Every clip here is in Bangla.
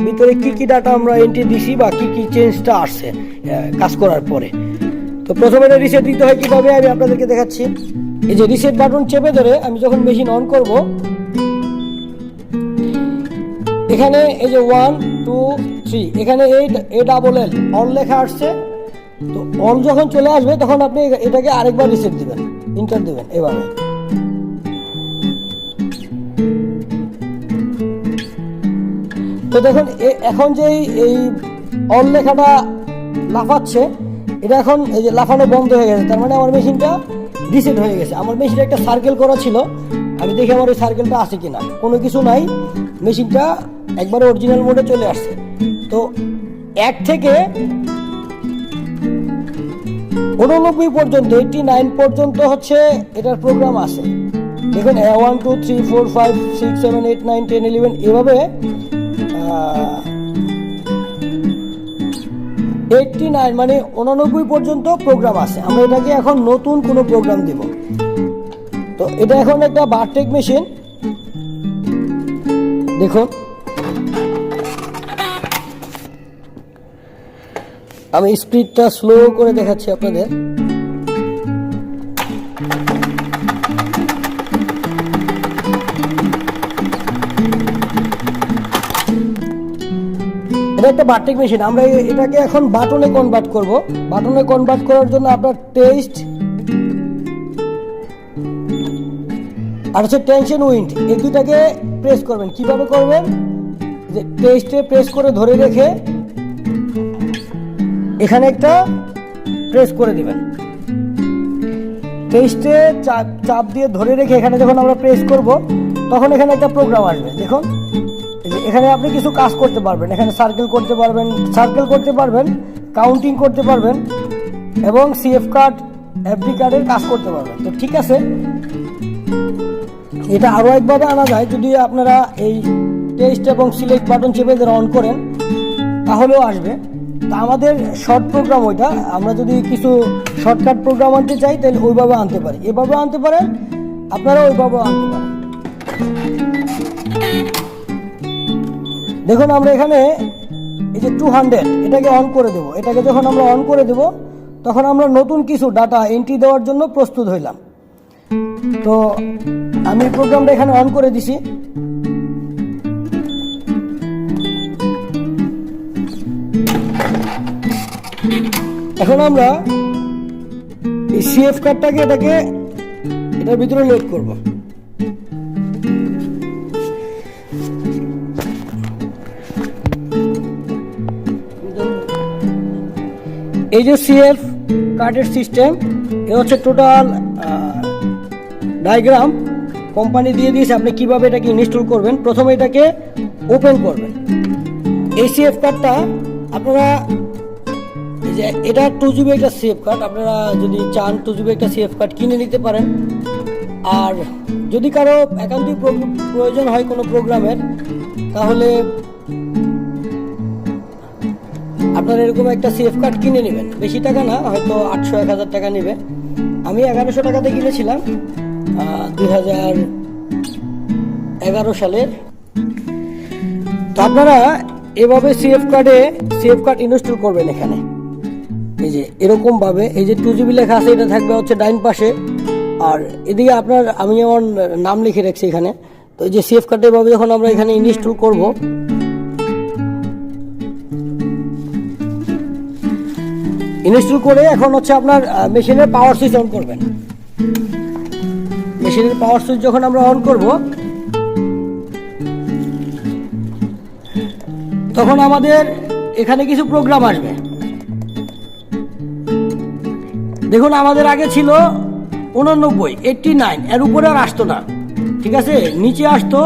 ভিতরে কি কি ডাটা আমরা এন্ট্রি দিছি বা কি কি চেঞ্জটা আসছে কাজ করার পরে। তো প্রথমে এটা রিসেট দিতে হয় কীভাবে আমি আপনাদেরকে দেখাচ্ছি। এই যে রিসেট বাটন চেপে ধরে আমি যখন মেশিন অন করব, এখানে এই যে 1 2 3 এখানে ALL অন লেখা আসছে। তো অন যখন চলে আসবে তখন আপনি এটাকে আরেকবার রিসেট দিবেন, ইন্টার দিবেন এভাবে। তো দেখুন এখন যে এই অন লেখাটা লাফাচ্ছে, এটা এখন এই যে লাফানো বন্ধ হয়ে গেছে, তার মানে আমার মেশিনটা রিসেট হয়ে গেছে। আমার মেশিনে একটা সার্কেল করা ছিল, আমি দেখি আমার ওই সার্কেলটা আছে কিনা, কোনো কিছু নাই, মেশিনটা একবারে অরিজিনাল মোডে চলে আসছে। তো 1 থেকে 89 পর্যন্ত 89 পর্যন্ত হচ্ছে এটার প্রোগ্রাম আছে। দেখুন 1 2 3 4 5 6 7 8 9 10 11 এভাবে 89 মানে 89 পর্যন্ত প্রোগ্রাম আছে। আমরা এটাকে এখন নতুন কোনো প্রোগ্রাম দিব। তো এটা এখন একটা বারটেক মেশিন। দেখুন আমি স্পিডটা স্লো করে দেখাচ্ছি আপনাদের। এটা একটা বারটেক মেশিন। আমরা এটাকে এখন বাটনে কনভার্ট করব। বাটনে কনভার্ট করার জন্য আপনার টেস্ট আর হচ্ছে টেনশন উইন্ড এই দুটাকে প্রেস করবেন। কিভাবে করবেন? যে টেস্টে প্রেস করে ধরে রেখে এখানে একটা প্রেস করে দিবেন। টেস্টে চাপ দিয়ে ধরে রেখে এখানে যখন আমরা প্রেস করব তখন এখানে একটা প্রোগ্রাম আসবে। দেখুন এখানে আপনি কিছু কাজ করতে পারবেন, এখানে সার্কেল করতে পারবেন, কাউন্টিং করতে পারবেন এবং সিএফ কার্ড এফডি কার্ডের কাজ করতে পারবেন। তো ঠিক আছে, এটা আরও একভাবে আনা যায়। যদি আপনারা এই টেস্ট এবং সিলেক্ট বাটন চেপে ধরে অন করেন তাহলেও আসবে। তা আমাদের শর্ট প্রোগ্রাম ওইটা, আমরা যদি কিছু শর্টকাট প্রোগ্রাম আনতে চাই তাহলে ওইভাবে আনতে পারি, এভাবে আনতে পারেন, আপনারা ওইভাবেও আনতে পারেন। দেখুন আমরা এখানে এই যে 200 এটাকে অন করে দেব। এটাকে যখন আমরা অন করে দেব তখন আমরা নতুন কিছু ডাটা এন্ট্রি দেওয়ার জন্য প্রস্তুত হইলাম। তো আমি প্রোগ্রামটা এখানে অন করে দিছি। এখন আমরা এই সিএফ কার্ডটাকে এটার ভিতরে লোড করব। এই যে সিএফ কার্ডের সিস্টেম, এ হচ্ছে টোটাল ডায়াগ্রাম কোম্পানি দিয়ে দিয়েছে আপনি কিভাবে এটাকে ইনস্টল করবেন। প্রথমে এটাকে ওপেন করবেন। এই সিএফ কার্ডটা আপনারা এই যে এটা 2GB একটা সিএফ কার্ড, আপনারা যদি চান 2GB একটা সিএফ কার্ড কিনে নিতে পারেন। আর যদি কারো একান্তই প্রয়োজন হয় কোনো প্রোগ্রামের, তাহলে আপনারা এরকম একটা সিএফ কার্ড কিনে নেবেন। বেশি টাকা না, হয়তো 800-1000 টাকা নেবে। আমি 1100 টাকাতে কিনেছিলাম 2011 সালের। তো আপনারা এভাবে সিএফ কার্ড ইনস্টল করবেন। এখানে এই যে এরকম ভাবে এই যে 2GB লেখা আছে, এটা থাকবে হচ্ছে ডাইন পাশে, আর এদিকে আমি আমার নাম লিখে রাখছি এখানে। তো এই যে সিএফ কার্ড এভাবে যখন আমরা এখানে ইনস্টল করব, ইনস্টল করে এখন হচ্ছে আপনার মেশিনের পাওয়ার সুইচ অন করবেন। মেশিনের পাওয়ার সুইচ যখন আমরা অন করব তখন আমাদের এখানে কিছু প্রোগ্রাম আসবে। দেখুন আমাদের আগে ছিল 89, 89, এর উপরে আর আসতো না। ঠিক আছে, নিচে আসতো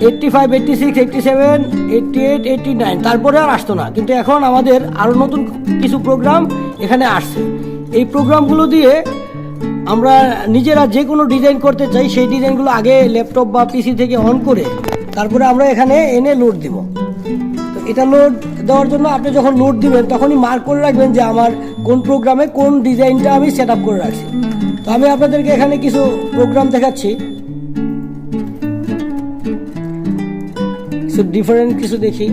85, 86, 87, 88, 89, তারপরে আর আসতো না। কিন্তু এখন আমাদের আরও নতুন কিছু প্রোগ্রাম এখানে আসছে। এই প্রোগ্রামগুলো দিয়ে আমরা নিজেরা যে কোনো ডিজাইন করতে চাই, সেই ডিজাইনগুলো আগে ল্যাপটপ বা পিসি থেকে অন করে তারপরে আমরা এখানে এনে লোড দিব। তো এটা লোড দেওয়ার জন্য আপনি যখন লোড দিবেন তখনই মার্ক করে রাখবেন যে আমার কোন প্রোগ্রামে কোন ডিজাইনটা আমি সেট আপ করে রাখছি। তো আমি আপনাদেরকে এখানে কিছু প্রোগ্রাম দেখাচ্ছি। সো ডিফারেন্ট কিছু দেখি।